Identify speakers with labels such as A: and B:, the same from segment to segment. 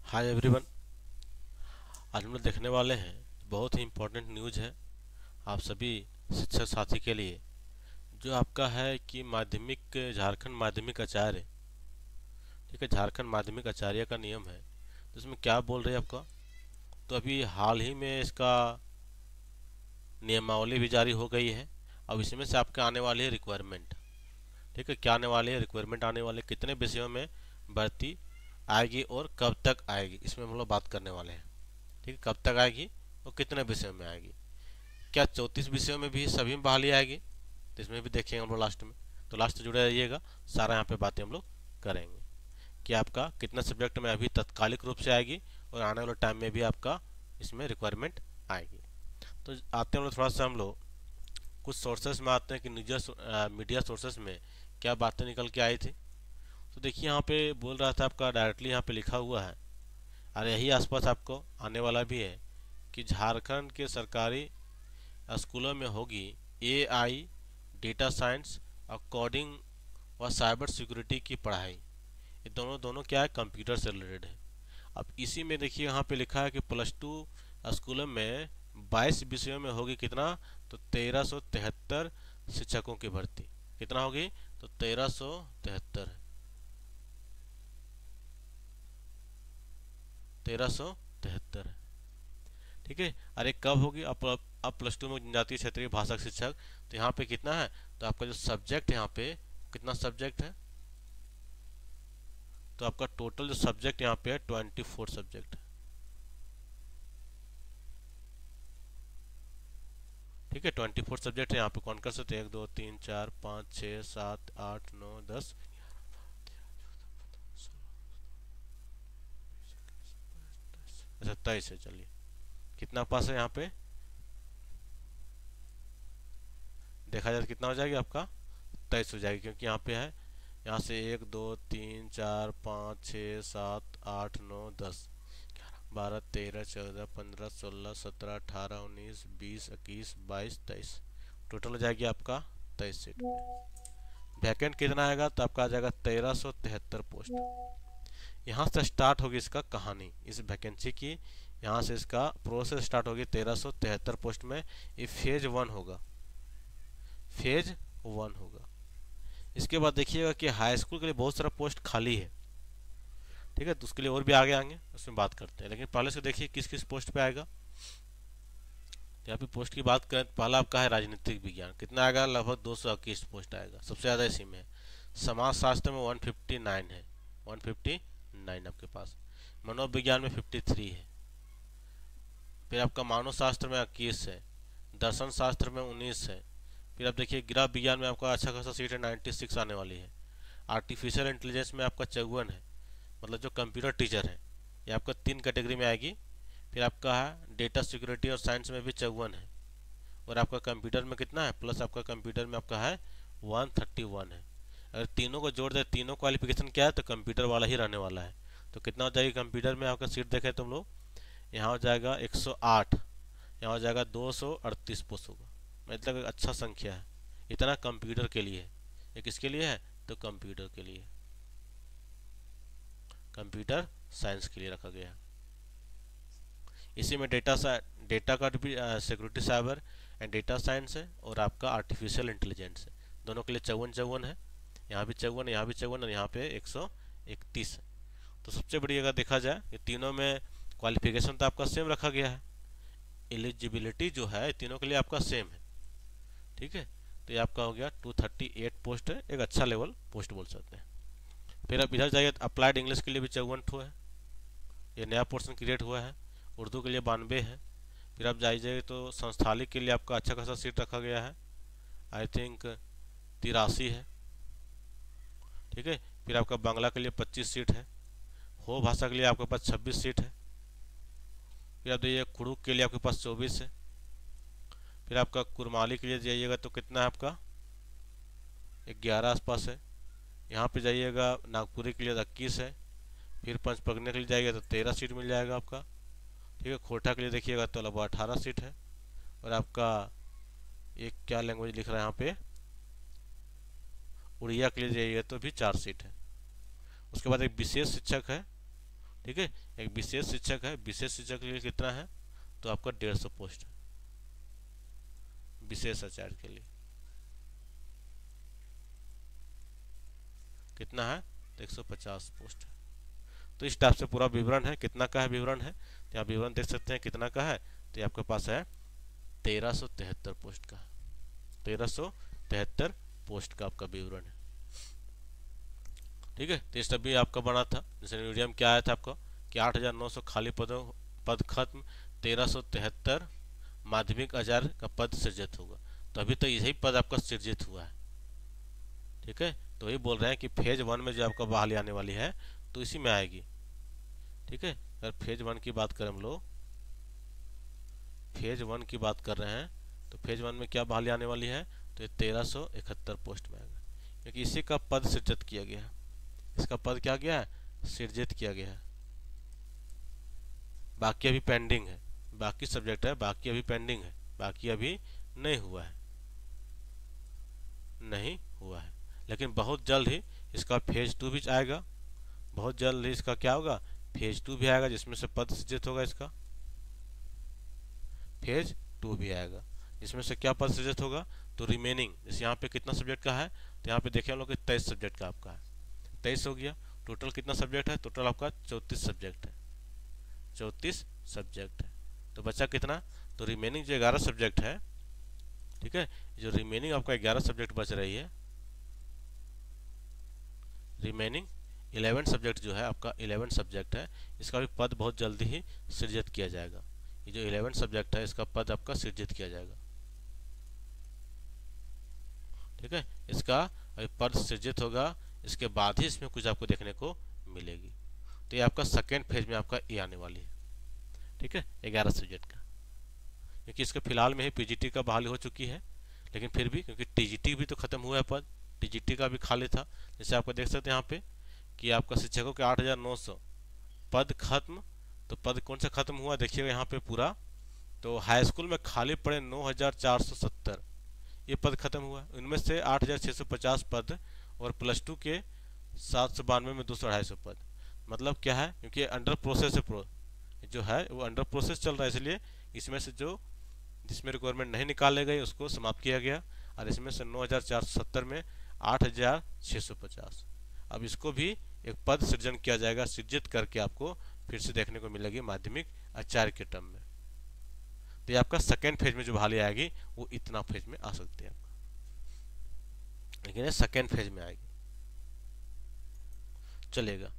A: Hi everyone. आज हम लोग देखने वाले हैं बहुत ही इम्पोर्टेंट न्यूज़ है आप सभी शिक्षक साथी के लिए। जो आपका है कि माध्यमिक झारखंड माध्यमिक आचार्य, ठीक है, झारखंड माध्यमिक आचार्य का नियम है। तो इसमें क्या बोल रहे हैं आपका, तो अभी हाल ही में इसका नियमावली भी जारी हो गई है। अब इसमें से आपके आने वाली है रिक्वायरमेंट। ठीक है, क्या आने वाली है रिक्वायरमेंट, आने वाले कितने विषयों में भर्ती आएगी और कब तक आएगी, इसमें हम लोग बात करने वाले हैं। ठीक है, कब तक आएगी और कितने विषयों में आएगी। क्या 34 विषयों में भी सभी में बहाली आएगी, तो इसमें भी देखेंगे हम लोग लास्ट में। तो लास्ट से जुड़े रहिएगा, सारा यहाँ पे बातें हम लोग करेंगे कि आपका कितना सब्जेक्ट में अभी तत्कालिक रूप से आएगी और आने वाले टाइम में भी आपका इसमें रिक्वायरमेंट आएगी। तो आते हैं हम लोग थोड़ा सा हम लोग कुछ सोर्सेस में आते हैं कि मीडिया सोर्सेस में क्या बातें निकल के आई थी। तो देखिए यहाँ पे बोल रहा था आपका डायरेक्टली यहाँ पे लिखा हुआ है और यही आसपास आपको आने वाला भी है कि झारखंड के सरकारी स्कूलों में होगी एआई, डेटा साइंस और कोडिंग व साइबर सिक्योरिटी की पढ़ाई। ये दोनों दोनों क्या है, कंप्यूटर से रिलेटेड है। अब इसी में देखिए यहाँ पे लिखा है कि +2 स्कूलों में 22 विषयों में होगी कितना, तो 1373 शिक्षकों की भर्ती। कितना होगी, तो 1373 1373। ठीक है, अरे कब होगी, अब +2 में जनजातीय क्षेत्रीय भाषा शिक्षक। तो यहाँ पे कितना है, तो आपका जो सब्जेक्ट यहाँ पे कितना सब्जेक्ट है, तो आपका टोटल जो सब्जेक्ट यहाँ पे है 24 सब्जेक्ट है। ठीक है, 24 सब्जेक्ट है। यहाँ पे कौन कर सकते हैं, 1 2 3 4 5 6 7 8 9 10 27 है। चलिए कितना पास है यहाँ पे, देखा जाए तो कितना हो जाएगी आपका 23 हो जाएगी, क्योंकि यहाँ पे है, यहाँ से 1 2 3 4 5 6 7 8 9 10 12 13 14 15 16 17 18 19 20 21 22 23, टोटल हो जाएगी आपका 23 सीट। वैकेंट कितना आएगा, तो आपका आ जाएगा 1373 पोस्ट। यहाँ से स्टार्ट होगी इसका कहानी, इस वैकेंसी की। यहाँ से इसका प्रोसेस स्टार्ट होगी 1373 पोस्ट में। ये फेज 1 होगा, फेज 1 होगा। इसके बाद देखिएगा कि हाई स्कूल के लिए बहुत सारा पोस्ट खाली है। ठीक है, तो उसके लिए और भी आगे आएंगे, उसमें बात करते हैं। लेकिन पहले से देखिए किस किस पोस्ट पे आएगा। यहाँ पे पोस्ट की बात करें, पहला आपका है राजनीतिक विज्ञान। कितना आएगा, लगभग 221 पोस्ट आएगा, सबसे ज़्यादा इसी में है। समाज शास्त्र में 159 है, 159 आपके पास। मनोविज्ञान में 53 है। फिर आपका मानव शास्त्र में 21 है। दर्शन शास्त्र में 19 है। फिर आप देखिए गृह विज्ञान में आपका अच्छा खासा सीट है, 96 आने वाली है। आर्टिफिशियल इंटेलिजेंस में आपका 54 है, मतलब जो कंप्यूटर टीचर है, ये आपका 3 कैटेगरी में आएगी। फिर आपका है डेटा सिक्योरिटी और साइंस में भी 54 है। और आपका कंप्यूटर में कितना है, प्लस आपका कंप्यूटर में आपका है 131 है। अगर तीनों को जोड़ दे, तीनों क्वालिफिकेशन क्या है, तो कंप्यूटर वाला ही रहने वाला है। तो कितना हो जाएगी कंप्यूटर में आपका सीट, देखें तुम लोग, यहाँ हो जाएगा 108, यहाँ हो जाएगा 238 पोस्ट होगा। मतलब एक अच्छा संख्या है। इतना कंप्यूटर के लिए है। ये किसके लिए है, तो कंप्यूटर के लिए, कंप्यूटर साइंस के लिए रखा गया। इसी में डेटा का भी security cyber and data science है, और आपका आर्टिफिशियल इंटेलिजेंस है। दोनों के लिए 54 है। यहाँ भी 54 है, यहाँ भी 54 और यहाँ पे 131 है। तो सबसे बड़ी अगर देखा जाए, ये तीनों में क्वालिफिकेशन तो आपका सेम रखा गया है। एलिजिबिलिटी जो है तीनों के लिए आपका सेम है। ठीक है, तो ये आपका हो गया 238 पोस्ट है, एक अच्छा लेवल पोस्ट बोल सकते हैं। फिर आप इधर जाइए, अप्लाइड इंग्लिश के लिए भी 54 ठो है, ये नया पोर्शन क्रिएट हुआ है। उर्दू के लिए 92 है। फिर आप जाइए तो संस्थालिक के लिए आपका अच्छा खासा सीट रखा गया है, आई थिंक 83 है। ठीक है, फिर आपका बांग्ला के लिए 25 सीट है। हो भाषा के लिए आपके पास 26 सीट है। फिर आप जाइए कुड़ुक के लिए आपके पास 24 है। फिर आपका कुरमाली के लिए जाइएगा तो कितना है आपका 11 आसपास है। यहाँ पे जाइएगा नागपुरी के लिए 21 है। फिर पंचपगने के लिए जाइएगा तो 13 सीट मिल जाएगा आपका। ठीक है, खोटा के लिए देखिएगा तो लगभग 18 सीट है। और आपका एक क्या लैंग्वेज लिख रहा है यहाँ पे, उड़िया के लिए जाइएगा तो भी 4 सीट है। उसके बाद एक विशेष शिक्षक है, ठीक है। एक विशेष शिक्षक है, विशेष शिक्षक के लिए कितना है, तो आपका 150 पोस्ट है विशेष आचार्य के लिए। कितना है, तो 150 पोस्ट है। तो इस टाइप से पूरा विवरण है, कितना का है विवरण है, तो यहाँ विवरण देख सकते हैं कितना का है, तो आपके पास है 1373 पोस्ट का, 1373 पोस्ट का आपका विवरण है। ठीक है, तो इस भी आपका बना था, जैसे मीडियम क्या आया था आपको कि 8900 खाली पद खत्म, 1373 माध्यमिक आचार्य का पद सृजित होगा। तो अभी तो यही पद आपका सृजित हुआ है। ठीक है, तो वही बोल रहे हैं कि फेज 1 में जो आपका बहाली आने वाली है तो इसी में आएगी। ठीक है, अगर फेज 1 की बात करें हम लोग, फेज 1 की बात कर रहे हैं, तो फेज 1 में क्या बहाली आने वाली है, तो ये 1371 पोस्ट में आएगा, क्योंकि इसी का पद सृजित किया गया है। इसका पद क्या गया है, सृजित किया गया है। बाकी अभी पेंडिंग है, बाकी सब्जेक्ट है, बाकी अभी पेंडिंग है, बाकी अभी नहीं हुआ है, नहीं हुआ है। लेकिन बहुत जल्द ही इसका फेज 2 भी आएगा, बहुत जल्द ही इसका क्या होगा, फेज 2 भी आएगा, जिसमें से पद सृजित होगा। इसका फेज 2 भी आएगा, जिसमें से क्या पद सृजित होगा, तो रिमेनिंग, जैसे यहाँ पे कितना सब्जेक्ट का है, तो यहाँ पे देखिए हम लोग 23 सब्जेक्ट का आपका है, 23 हो गया। टोटल कितना सब्जेक्ट है, टोटल आपका 34 सब्जेक्ट है, 34 सब्जेक्ट है। तो बचा कितना, तो रिमेनिंग जो 11 सब्जेक्ट है, ठीक है, जो रिमेनिंग आपका 11 सब्जेक्ट बच रही है, रिमेनिंग 11 सब्जेक्ट जो है आपका 11 सब्जेक्ट है, इसका भी पद बहुत जल्दी ही सृजित किया जाएगा। ये जो 11 सब्जेक्ट है इसका पद आपका सृजित किया जाएगा। ठीक है, इसका अभी पद सृजित होगा, इसके बाद ही इसमें कुछ आपको देखने को मिलेगी। तो ये आपका सेकेंड फेज में आपका ये आने वाली है। ठीक है, 11 सब्जेक्ट का, क्योंकि इसके फिलहाल में ही पीजीटी का बहाली हो चुकी है, लेकिन फिर भी क्योंकि टीजीटी भी तो खत्म हुआ है पद, टीजीटी का भी खाली था। जैसे आपको देख सकते हैं यहाँ पे कि आपका शिक्षकों के 8900 पद खत्म, तो पद कौन सा खत्म हुआ देखिएगा यहाँ पे पूरा, तो हाई स्कूल में खाली पड़े 9470 ये पद खत्म हुआ। इनमें से 8650 पद और प्लस 2 के 792 में 200-250 पद। मतलब क्या है, क्योंकि अंडर प्रोसेस जो है वो अंडर प्रोसेस चल रहा है, इसलिए इसमें से जो जिसमें रिक्वायरमेंट नहीं निकाले गए उसको समाप्त किया गया, और इसमें से 9470 में 8650। अब इसको भी एक पद सृजन किया जाएगा, सृजित करके आपको फिर से देखने को मिलेगी माध्यमिक आचार्य के टर्म में। तो ये आपका सेकेंड फेज में जो बहाली आएगी वो इतना फेज में आ सकती है आपका, लेकिन ये सेकेंड फेज में आएगी, चलेगा।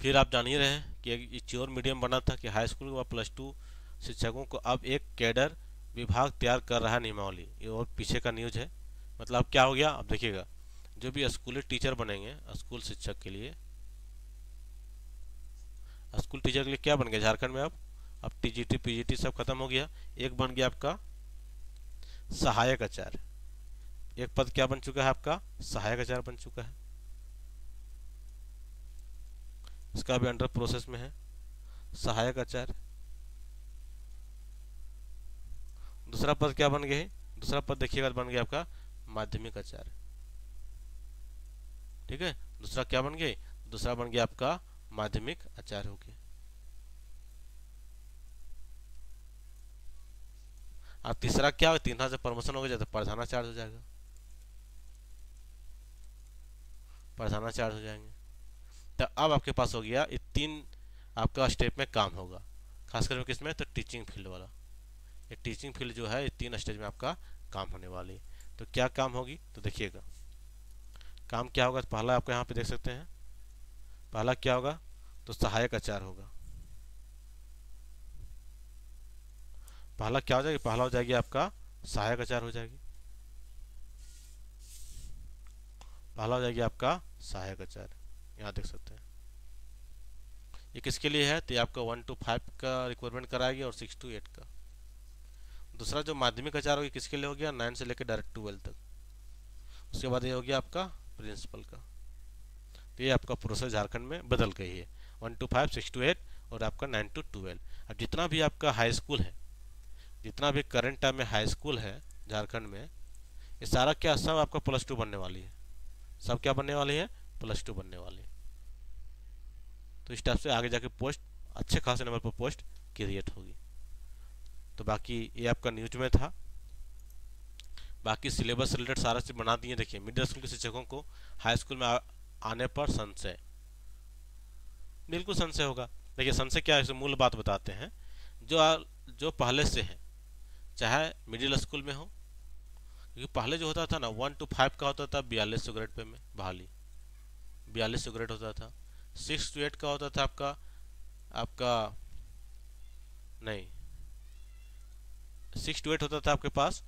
A: फिर आप जान ही रहे हैं कि एक च्योर मीडियम बना था कि हाई स्कूल व प्लस 2 शिक्षकों को अब एक कैडर विभाग तैयार कर रहा है नियमावली। ये और पीछे का न्यूज है। मतलब क्या हो गया, अब देखिएगा जो भी स्कूली टीचर बनेंगे, स्कूल शिक्षक के लिए, स्कूल टीचर के लिए क्या बन गया झारखंड में, अब टीजीटी पीजीटी सब खत्म हो गया। एक बन गया आपका सहायक आचार्य, एक पद क्या बन चुका है आपका, सहायक आचार्य बन चुका है, इसका भी अंडर प्रोसेस में है सहायक आचार्य। दूसरा पद क्या बन गया, दूसरा पद देखिएगा बन गया आपका माध्यमिक आचार्य। ठीक है, दूसरा क्या बन गया, दूसरा बन गया आपका माध्यमिक आचार्य हो गया। और तीसरा क्या, तीसरा से प्रमोशन हो गया तो प्रधानाचार्य हो जाएगा, प्रधानाचार्य हो जाएंगे। तो अब आपके पास हो गया ये 3 आपका स्टेप में काम होगा, खासकर किसमें, तो टीचिंग फील्ड वाला। ये टीचिंग फील्ड जो है ये 3 स्टेज में आपका काम होने वाली है। तो क्या काम होगी, तो देखिएगा काम क्या होगा। तो पहला आपको यहाँ पे देख सकते हैं, पहला क्या होगा, तो सहायक आचार्य होगा। पहला क्या हो जाएगी, पहला हो जाएगी आपका सहायक आचार्य हो जाएगी, पहला हो जाएगी आपका सहायक आचार्य। यहाँ देख सकते हैं ये किसके लिए है, तो ये आपका 1 to 5 का रिक्वायरमेंट कराएगी और 6 to 8 का। दूसरा जो माध्यमिक आचार्य होगी किसके लिए हो गया, 9 से लेकर डायरेक्ट 12 तक। उसके बाद ये हो गया आपका प्रिंसिपल का। तो ये आपका प्रोसेस झारखंड में बदल गई है, 1 to 5, 6 to 8 और आपका 9 to 12। अब जितना भी आपका हाई स्कूल है, जितना भी करंट टाइम में हाई स्कूल है झारखंड में, ये सारा क्या, सब आपका +2 बनने वाली है, सब क्या बनने वाली है, +2 बनने वाली है। तो इस टाइप से आगे जाके पोस्ट अच्छे खासे नंबर पर पोस्ट क्रिएट होगी। तो बाकी ये आपका न्यूज में था। बाकी सिलेबस रिलेटेड सारा चीज़ बना दिए। देखिए मिडिल स्कूल के शिक्षकों को हाई स्कूल में आने पर संशय, बिल्कुल संशय होगा। देखिए संशय क्या है, इसे मूल बात बताते हैं। जो पहले से है, चाहे मिडिल स्कूल में हो, क्योंकि पहले जो होता था ना 1 to 5 का होता था 4200 ग्रेड पे में बहाली, 4200 ग्रेड होता था। 6 to 8 का होता था आपका आपका नहीं 6 to 8 होता था आपके पास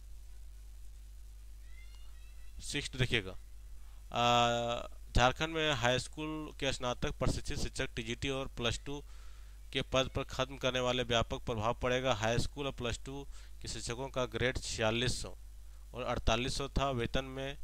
A: 6 देखिएगा, झारखंड में हाई स्कूल के स्नातक प्रशिक्षित शिक्षक टीजीटी और +2 के पद पर खत्म करने वाले व्यापक प्रभाव पड़ेगा। हाई स्कूल और +2 के शिक्षकों का ग्रेड 4600 और 4800 था। वेतन में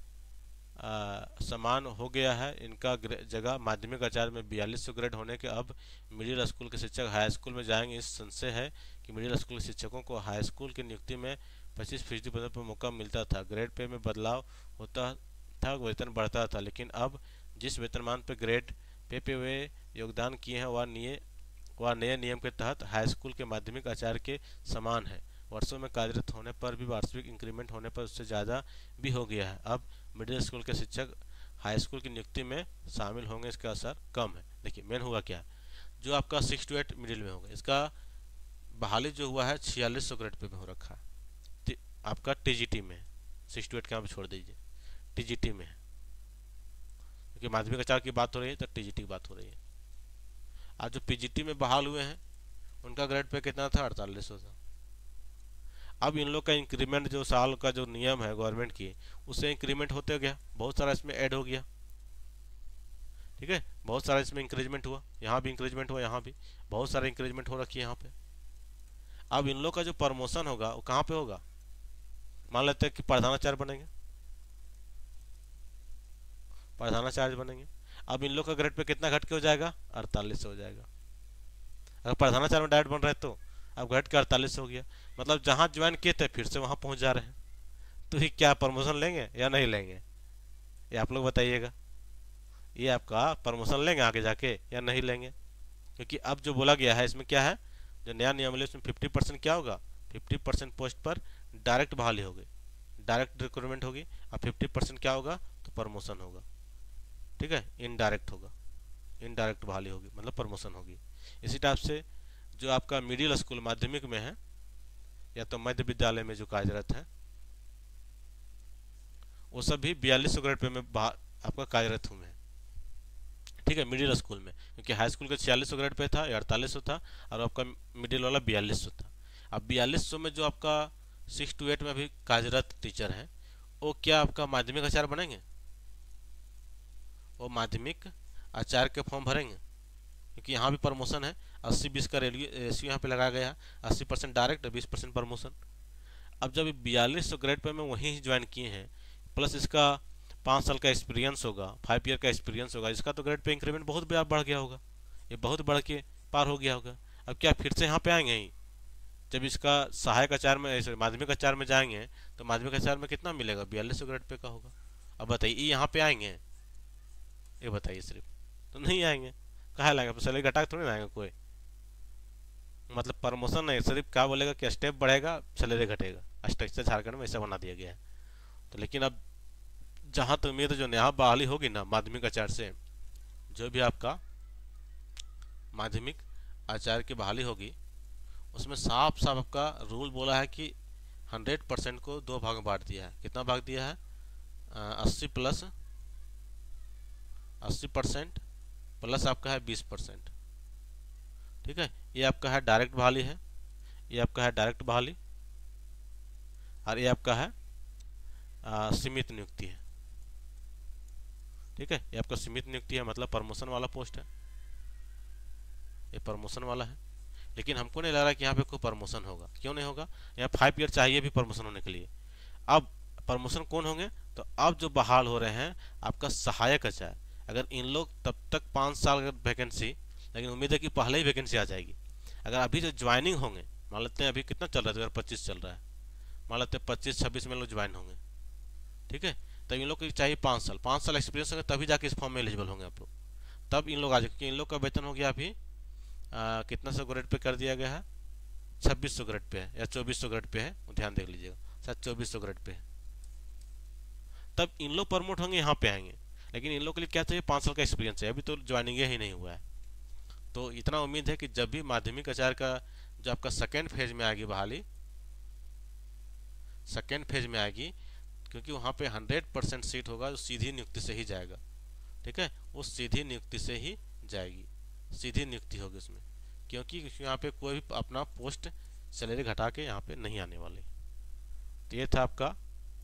A: समान हो गया है। इनका जगह माध्यमिक आचार्य में 4200 ग्रेड होने के अब मिडिल स्कूल के शिक्षक हाई स्कूल में जाएंगे। इस संशय है कि मिडिल स्कूल के शिक्षकों को हाई स्कूल की नियुक्ति में 25% पदों पर मौका मिलता था। ग्रेड पे में बदलाव होता था, वेतन बढ़ता था, लेकिन अब जिस वेतनमान पर ग्रेड पे वे योगदान किए हैं वह नए नियम के तहत हाई स्कूल के माध्यमिक आचार्य के समान है। वर्षों में कार्यरत होने पर भी वार्षिक इंक्रीमेंट होने पर उससे ज़्यादा भी हो गया है। अब मिडिल स्कूल के शिक्षक हाई स्कूल की नियुक्ति में शामिल होंगे, इसका असर कम है। देखिए मेन हुआ क्या, जो आपका 6 to 8 मिडिल में होगा, इसका बहाली जो हुआ है 4600 ग्रेड पे में हो रखा है। आपका टीजीटी में 6 to 8 के यहाँ पे छोड़ दीजिए, टीजीटी में है, क्योंकि माध्यमिक आचार्य की बात हो रही है तो टीजीटी की बात हो रही है। आज जो पीजीटी में बहाल हुए हैं उनका ग्रेड पे कितना था, 4800 था। अब इन लोग का इंक्रीमेंट जो साल का जो नियम है गवर्नमेंट की, उससे इंक्रीमेंट होते गया, बहुत सारा इसमें ऐड हो गया। ठीक है, बहुत सारा इसमें इंक्रीजमेंट हुआ, यहाँ भी इंक्रीजमेंट हुआ, यहाँ भी बहुत सारा इंक्रीजमेंट हो रखी है यहाँ पे। अब इन लोग का जो प्रमोशन होगा वो कहाँ पे होगा, मान लेते हैं कि प्रधानाचार्य बनेंगे, प्रधानाचार्य बनेंगे। अब इन लोग का ग्रेड पे कितना घट के हो जाएगा, 4800 हो जाएगा। अगर प्रधानाचार्य में डायरेक्ट बन रहे तो अब घट के 4800 हो गया, मतलब जहाँ ज्वाइन किए थे फिर से वहाँ पहुँच जा रहे हैं। तो ये क्या प्रमोशन लेंगे या नहीं लेंगे, ये आप लोग बताइएगा। ये आपका प्रमोशन लेंगे आगे जाके या नहीं लेंगे, क्योंकि अब जो बोला गया है इसमें क्या है, जो नया नियम है उसमें 50% क्या होगा, 50% पोस्ट पर डायरेक्ट बहाली होगी, डायरेक्ट रिक्रूटमेंट होगी, और 50% क्या होगा तो प्रमोशन होगा। ठीक है, इनडायरेक्ट होगा, इनडायरेक्ट बहाली होगी मतलब प्रमोशन होगी। इसी टाइप से जो आपका मिडिल स्कूल माध्यमिक में है या तो मध्य विद्यालय में जो कार्यरत है वो सब भी 4200 ग्रेड पे में आपका कार्यरत हुए हैं। ठीक है, मिडिल स्कूल में, क्योंकि हाई स्कूल का 4600 ग्रेड पे था या 4800 था, और आपका मिडिल वाला 4200 था। अब 4200 में जो आपका 6 to 8 में अभी कार्यरत टीचर हैं वो क्या आपका माध्यमिक आचार्य बनेंगे, वो माध्यमिक आचार्य के फॉर्म भरेंगे, क्योंकि यहाँ भी प्रमोशन है, 80-20 का रेशियो यहाँ पे लगाया गया है, 80% डायरेक्ट 20% प्रमोशन। अब जब 4200 ग्रेड पे में वहीं ज्वाइन किए हैं, प्लस इसका 5 साल का एक्सपीरियंस होगा, 5 ईयर का एक्सपीरियंस होगा, इसका तो ग्रेड पे इंक्रीमेंट बहुत बढ़ गया होगा, ये बहुत बढ़ के पार हो गया होगा। अब क्या फिर से यहाँ पे आएंगे ही, जब इसका सहायक आचार्य में माध्यमिक आचार्य में जाएंगे तो माध्यमिक आचार्य में कितना मिलेगा, 4200 ग्रेड पे का होगा। अब बताइए ये यहाँ पे आएंगे, ये बताइए, सिर्फ तो नहीं आएंगे, कहाँ लाएंगे, सैलरी घटा के थोड़ी ना आएंगे कोई, मतलब प्रमोशन नहीं, सिर्फ क्या बोलेगा कि स्टेप बढ़ेगा सैलरी घटेगा, स्ट्रक्चर झारखंड में ऐसा बना दिया गया है। तो लेकिन अब जहाँ तक उम्मीद है जो नया बहाली होगी ना माध्यमिक आचार्य से, जो भी आपका माध्यमिक आचार्य की बहाली होगी उसमें साफ साफ आपका रूल बोला है कि 100% को 2 भाग में बांट दिया है। कितना भाग दिया है, 80% प्लस आपका है 20%। ठीक है, ये आपका है डायरेक्ट बहाली है, ये आपका है डायरेक्ट बहाली, और ये आपका है सीमित नियुक्ति है। ठीक है, ये आपका सीमित नियुक्ति है, मतलब प्रमोशन वाला पोस्ट है, ये प्रमोशन वाला है। लेकिन हमको नहीं लग रहा कि यहाँ पे कोई प्रमोशन होगा, क्यों नहीं होगा, यहाँ 5 ईयर चाहिए भी प्रमोशन होने के लिए। अब प्रमोशन कौन होंगे, तो अब जो बहाल हो रहे हैं आपका सहायक आचार्य, अगर इन लोग तब तक 5 साल का वैकेंसी, लेकिन उम्मीद है कि पहले ही वैकेंसी आ जाएगी। अगर अभी जो ज्वाइनिंग होंगे, मान लेते हैं अभी कितना चल रहा है, 2025 चल रहा है, मान लेते हैं 25-26 में लोग ज्वाइन होंगे। ठीक है, तो इन लोग को चाहिए 5 साल, 5 साल एक्सपीरियंस होंगे तभी जाके इस फॉर्म में एलिजिबल होंगे आप लोग। तब इन लोग आ जाए, क्योंकि इन लोग का वेतन हो गया अभी कितना सौ ग्रेड पे कर दिया गया है, 2600 ग्रेड पे है या 2400 ग्रेड पे है, ध्यान देख लीजिएगा, शायद 2400 ग्रेड पे है। तब इन लोग प्रमोट होंगे, यहाँ पे आएंगे। लेकिन इन लोग के लिए क्या चाहिए, 5 साल का एक्सपीरियंस है, अभी तो ज्वाइनिंग ही नहीं हुआ है। तो इतना उम्मीद है कि जब भी माध्यमिक आचार्य का जो आपका सेकेंड फेज में आएगी बहाली, सेकेंड फेज में आएगी, क्योंकि वहाँ पे 100% सीट होगा जो सीधी नियुक्ति से ही जाएगा। ठीक है, वो सीधी नियुक्ति से ही जाएगी, सीधी नियुक्ति होगी उसमें, क्योंकि यहाँ पे कोई भी अपना पोस्ट सैलरी घटा के यहाँ पे नहीं आने वाले। तो ये था आपका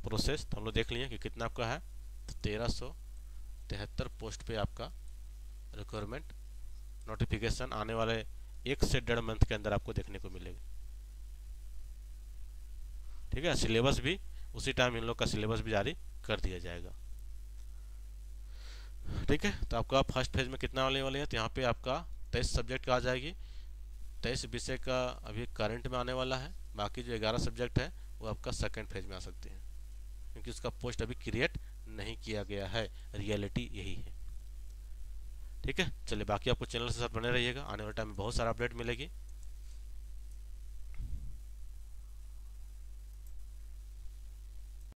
A: प्रोसेस। तो हम लोग देख लिए कि कितना आपका है, तो 1373 पोस्ट पे आपका रिक्वायरमेंट नोटिफिकेशन आने वाले 1 से 1.5 मंथ के अंदर आपको देखने को मिलेगा। ठीक है, सिलेबस भी उसी टाइम इन लोग का सिलेबस भी जारी कर दिया जाएगा। ठीक है, तो आपका फर्स्ट फेज में कितना आने वाले हैं, तो यहाँ पे आपका 23 सब्जेक्ट का आ जाएगी, 23 विषय का अभी करंट में आने वाला है। बाकी जो 11 सब्जेक्ट है वो आपका सेकेंड फेज में आ सकते हैं, क्योंकि उसका पोस्ट अभी क्रिएट नहीं किया गया है, रियलिटी यही है। ठीक है, चलिए बाकी आपको चैनल के साथ बने रहिएगा, आने वाले टाइम में बहुत सारा अपडेट मिलेगी।